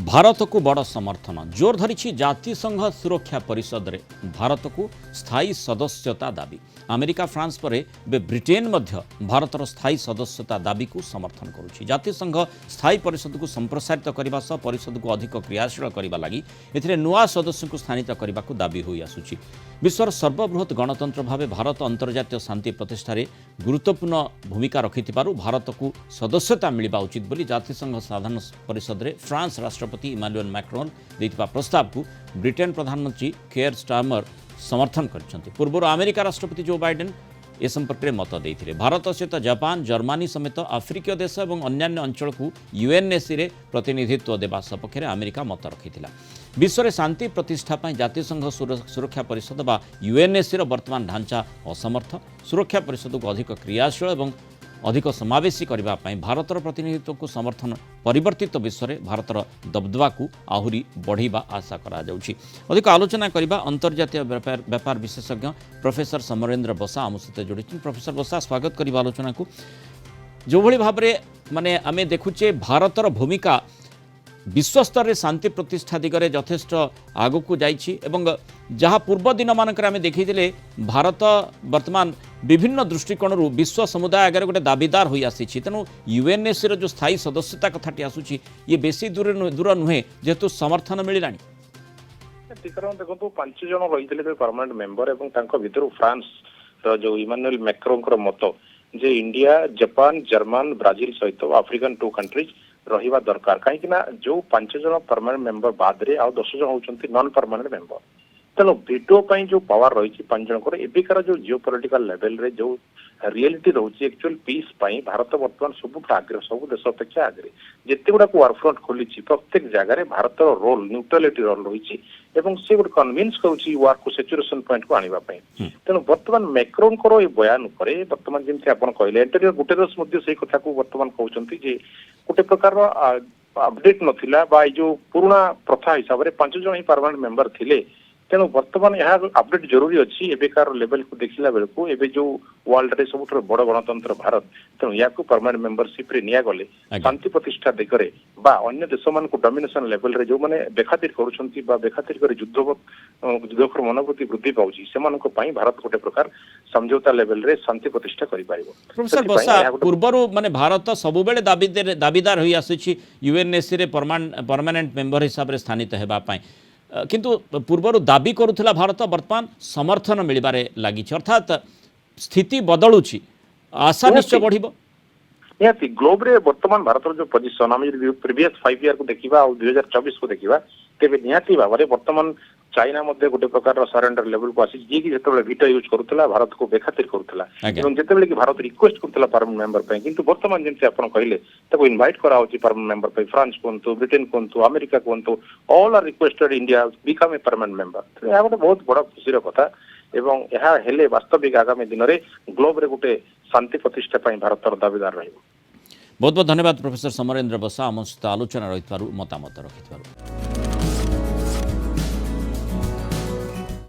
भारत को बड़ समर्थन जोर धरी जातिसंघ सुरक्षा परिषद रे भारत को स्थायी सदस्यता दाबी। अमेरिका फ्रांस पर ब्रिटेन मध्य भारतर स्थायी सदस्यता दाबी को समर्थन करुछि। जातिसंघ स्थायी परिषद को संप्रसारित करने सह परिषद को अधिक क्रियाशील करने लगी एथिरे नुआ सदस्य को स्थानित करने को दाबी होई आसुछि। विश्वर सर्वबृहत गणतंत्र भाव भारत अंतर्जातीय शांति प्रतिष्ठार गुरुत्वपूर्ण भूमिका रखिथिबारु भारत को सदस्यता मिलवा उचित बोली जातिसंघ साधारण परिषद रे फ्रांस राष्ट्रपति इमानुएल मैक्रोन देथिबा प्रस्ताव को ब्रिटेन प्रधानमंत्री केयर स्टारमर समर्थन करछन्ति। पूर्व अमेरिका राष्ट्रपति जो बाइडेन ए संपर्क में मत देते। भारत सहित जापान जर्मनी समेत आफ्रिकीय देश और अन्यान्य अंचल को यूएनएससी रे प्रतिनिधित्व देवा सपक्ष में अमेरिका मत रखी। विश्व में शांति प्रतिष्ठा जातिसंघ सुरक्षा परिषद बा यूएनएससी वर्तमान ढांचा असमर्थ। सुरक्षा परिषद को अधिक क्रियाशील और अधिक समावेशी करने भारतर प्रतिनिधित्व को समर्थन परिवर्तित विश्व में भारतर दबदबा को आहरी बढ़ा आशा करा जाउछि। अधिक आलोचना करने अंतर्जातीय व्यापार विशेषज्ञ प्रोफेसर समरेन्द्र बसा आम सहित जोड़ी। प्रोफेसर बसा स्वागत करिबा आलोचना को। जो भली भाव माने आमे देखुचे भारतर भूमिका विश्व स्तर में शांति प्रतिष्ठा दिगरे यथेष्ट आगक जाइछि एवं जहाँ पूर्व दिन मानक आमे देखिथिले भारत वर्तमान विभिन्न दृष्टिकोण विश्व समुदाय आगे गोटे दाबीदार हो आसी। तेणु यूएनएससी जो स्थायी सदस्यता कथाटी आसूची ये बेसी दूर नुहे जेहेतु समर्थन मिलला। देखो 5 जन रही परमानेंट मेंबर भर फ्रांस जो इमानुएल मैक्रों मत जे इंडिया जापान जर्मन ब्राजिल सहित आफ्रिकन 2 कंट्रीज रहिबा दरकार कहीं जो 5 जन परमानेंट मेंबर बाद रे 10 जन होचंती नॉन परमानेंट मेंबर। तेणु वीटो पई जो पावर रही 5 जन एबिकार जो जियो पॉलिटिकल लेवल रे जो रियलिटी रोचे एक्चुअल पीस पई भारत वर्तमान सब आगे सब देश अपेक्षा आगे जिते गुड़ा वारफ्रंट खोली प्रत्येक जगह भारत रोल न्यूट्रालिटी रोल रही से गोटे कन्विन्स करुच्ची वार को सेचुरेशन पॉइंट को आनिबा पई। तेणु वर्तमान मैक्रोन ये बयान पर वर्तमान जमी आप कहले एंटोनियो गुटेरस से कथा को वर्तमान कहते जे गोटे प्रकार अपडेट नथिला बा जो पुराना प्रथा हिसाब से 5 जन ही परमानेंट मेंबर थिले। तेणु वर्तमान यह अपडेट जरूरी अच्छी एबेकार लेवल को देखला बेलू एबे जो वर्ल्ड रे सब बड़ गणतंत्र भारत। तेणु या परमानेंट मेंबरशिप रे निया गले शांति प्रतिष्ठा दिगरे बा अन्य देश मान को डोमिनेशन लेवल रे जो माने बेखातिर करूछंती बा बेखातिर करे युद्धकर मनोवृत्ति वृद्धि पाउची सेमानक पई भारत गोटे प्रकार समझौता लेवल रे शांति प्रतिष्ठा करि पारिबो। प्रोफेसर बसा पूर्वरु माने भारत सबु बेले दाबीदार होई आसीछि यूएनएससी रे परमानेंट मेंबर हिसाब रे स्थानित हेबा पई, किंतु पूर्वर दाबी करुला भारत वर्तमान समर्थन मिलबारे लगी अर्थात स्थिति बदलुची आशा निश्चय बढ़िबो। निहाती ग्लोब रे वर्तमान भारत जो पोजिशन आम प्रीवियस 5 ईयर को देखा 2024 को देखा तेज निहाती भाव में वर्तमान चाइना मध्य गोटे प्रकार सरेंडर लेवल को आसी जी की जिते वीटो यूज करुला भारत को बेखातिर करुला जिते कि भारत रिक्वेस्ट करुला परमानेंट मेंबर पे किंतु वर्तमान जमी आप कहले इनवाइट करा परमानेंट मेंबर पे फ्रांस कहतु ब्रिटेन कहतु अमेरिका कहतु all are requested India become a permanent member. यह गोटे बहुत बड़ खुशी कथा एवं यह हेले वास्तविक आगामी दिन में ग्लोब रे गोटे शांति प्रतिष्ठा भारत दाबीदार रही। बहुत बहुत धन्यवाद प्रोफेसर समरेन्द्र बसा आम सहित आलोचना रही मतामत रखि।